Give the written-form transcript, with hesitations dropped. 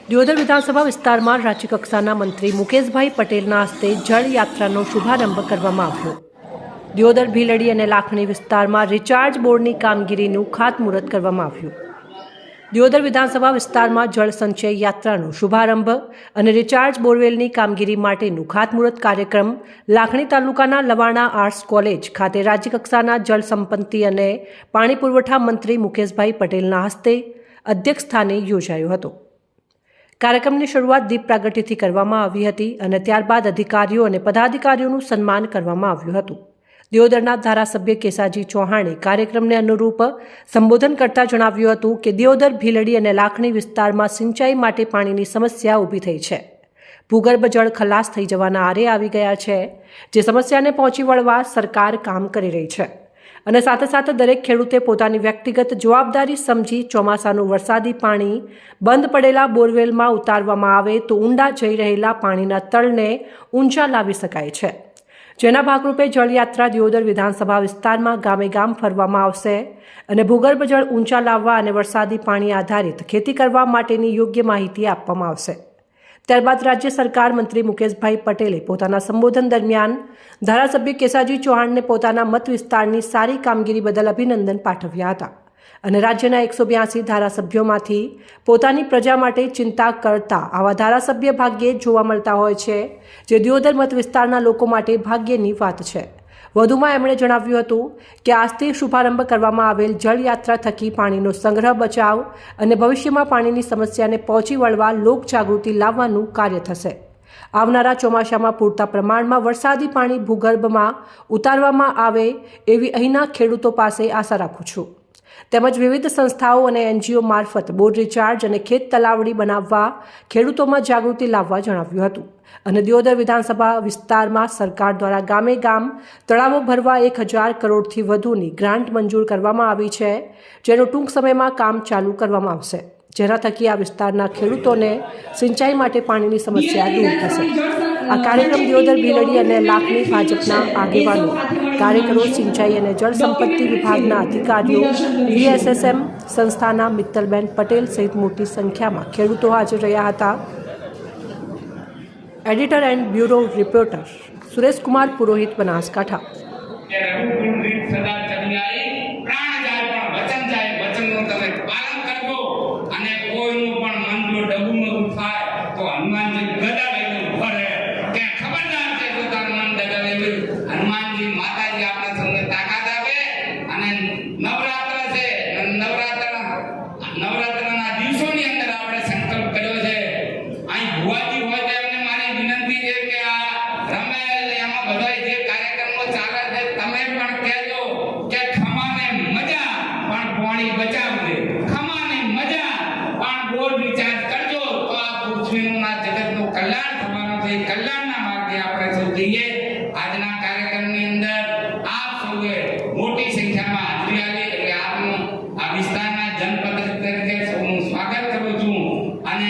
દિયોદર વિધાનસભા વિસ્તારમાં રાજ્યકક્ષાના મંત્રી મુકેશભાઈ પટેલના હસ્તે જળ યાત્રાનો શુભારંભ કરવામાં આવ્યો। દિયોદર ભીલડી અને લાખણી વિસ્તારમાં રિચાર્જ બોર્ડની કામગીરીનું ખાતમુહૂર્ત કરવામાં આવ્યું। દિયોદર વિધાનસભા વિસ્તારમાં જળ સંચય યાત્રાનો શુભારંભ અને રિચાર્જ બોરવેલની કામગીરી માટેનું ખાતમુહૂર્ત કાર્યક્રમ લાખણી તાલુકાના લવાણા આર્ટ્સ કોલેજ ખાતે રાજ્યકક્ષાના જળ સંપત્તિ અને પાણી પુરવઠા મંત્રી મુકેશભાઈ પટેલના હસ્તે અધ્યક્ષ સ્થાને યોજાયો હતો। કાર્યક્રમની શરૂઆત દીપ પ્રાગટ્યથી કરવામાં આવી હતી અને ત્યારબાદ અધિકારીઓ અને પદાધિકારીઓનું સન્માન કરવામાં આવ્યું હતું। દિયોદરના ધારાસભ્ય કેસાજી ચૌહાણે કાર્યક્રમને અનુરૂપ સંબોધન કરતા જણાવ્યું હતું કે દિયોદર ભીલડી અને લાખણી વિસ્તારમાં સિંચાઈ માટે પાણીની સમસ્યા ઊભી થઈ છે। ભૂગર્ભ જળ ખલાસ થઈ જવાના આરે આવી ગયા છે, જે સમસ્યાને પહોંચી વળવા સરકાર કામ કરી રહી છે અને સાથે સાથે દરેક ખેડૂતે પોતાની વ્યક્તિગત જવાબદારી સમજી ચોમાસાનું વરસાદી પાણી બંધ પડેલા બોરવેલમાં ઉતારવામાં આવે તો ઊંડા જઈ રહેલા પાણીના તળને ઊંચા લાવી શકાય છે, જેના ભાગરૂપે જળયાત્રા દિયોદર વિધાનસભા વિસ્તારમાં ગામે ગામ ફરવામાં આવશે અને ભૂગર્ભ જળ ઊંચા લાવવા અને વરસાદી પાણી આધારિત ખેતી કરવા માટેની યોગ્ય માહિતી આપવામાં આવશે। ત્યારબાદ રાજ્ય સરકાર મંત્રી મુકેશભાઈ પટેલે પોતાના સંબોધન દરમિયાન ધારાસભ્ય કેસાજી ચૌહાણને પોતાના મત વિસ્તારની સારી કામગીરી બદલ અભિનંદન પાઠવ્યા હતા અને રાજ્યના 182 ધારાસભ્યોમાંથી પોતાની પ્રજા માટે ચિંતા કરતા આવા ધારાસભ્ય ભાગ્યે જોવા મળતા હોય છે, જે દિયોદર મત વિસ્તારના લોકો માટે ભાગ્યની વાત છે। વધુમાં એમણે જણાવ્યું હતું કે આજથી શુભારંભ કરવામાં આવેલ જળયાત્રા થકી પાણીનો સંગ્રહ, બચાવ અને ભવિષ્યમાં પાણીની સમસ્યાને પહોંચી વળવા લોકજાગૃતિ લાવવાનું કાર્ય થશે। આવનારા ચોમાસામાં પૂરતા પ્રમાણમાં વરસાદી પાણી ભૂગર્ભમાં ઉતારવામાં આવે એવી અહીંના ખેડૂતો પાસે આશા રાખું છું। તેમજ વિવિધ સંસ્થાઓ અને NGO મારફત બોર રિચાર્જ અને ખેત તલાવડી બનાવવા ખેડૂતોમાં જાગૃતિ લાવવા જણાવ્યું હતું અને દિયોદર વિધાનસભા વિસ્તારમાં સરકાર દ્વારા ગામે ગામ તળાવો ભરવા 1000 કરોડથી વધુની ગ્રાન્ટ મંજૂર કરવામાં આવી છે, જેનું ટૂંક સમયમાં કામ ચાલુ કરવામાં આવશે, જેના થકી આ વિસ્તારના ખેડૂતોને સિંચાઈ માટે પાણીની સમસ્યા દૂર થશે। આ કાર્યક્રમ દિયોદર ભીલડી અને લાખણી ભાજપના આગેવાનો, કાર્યકરો, સિંચાઈ અને જળ સંપત્તિ વિભાગના અધિકારીઓ, VSSM સંસ્થાના મિત્તલબેન પટેલ સહિત મોટી સંખ્યામાં ખેડૂતો હાજર રહ્યા હતા। Editor and bureau reporter Suresh Kumar Purohit, Banaskantha. Hanumanji માતાજી આપણા સૌને તાકાત આપે અને નવરાત્ર છે, નવરાત્રના દિવસોની અંદર આપણે સંકલ્પ કર્યો છે। અહીં ભુવાજી હોય તો એમને મારી વિનંતી છે કે આ રમેલ એમાં બધા જે કાર્યક્રમો ચાલે છે તમે પણ કહેજો કે ખમાને મજા પણ પાણી બચાવજે, ખમાને મજા પણ બોર રિચાર્જ કરજો તો આ પૃથ્વીનું ના જગતનું કલ્યાણ થવાનું છે। કલ્યાણના માર્ગે આપણે સૌ જઈએ। આજના કાર્યક્રમની અંદર આપ સૌએ મોટી સંખ્યામાં હાજરી આપી એટલે આપનું આ વિસ્તારના જનપ્રતિનિધિ તરીકે સૌનું સ્વાગત કરું છું અને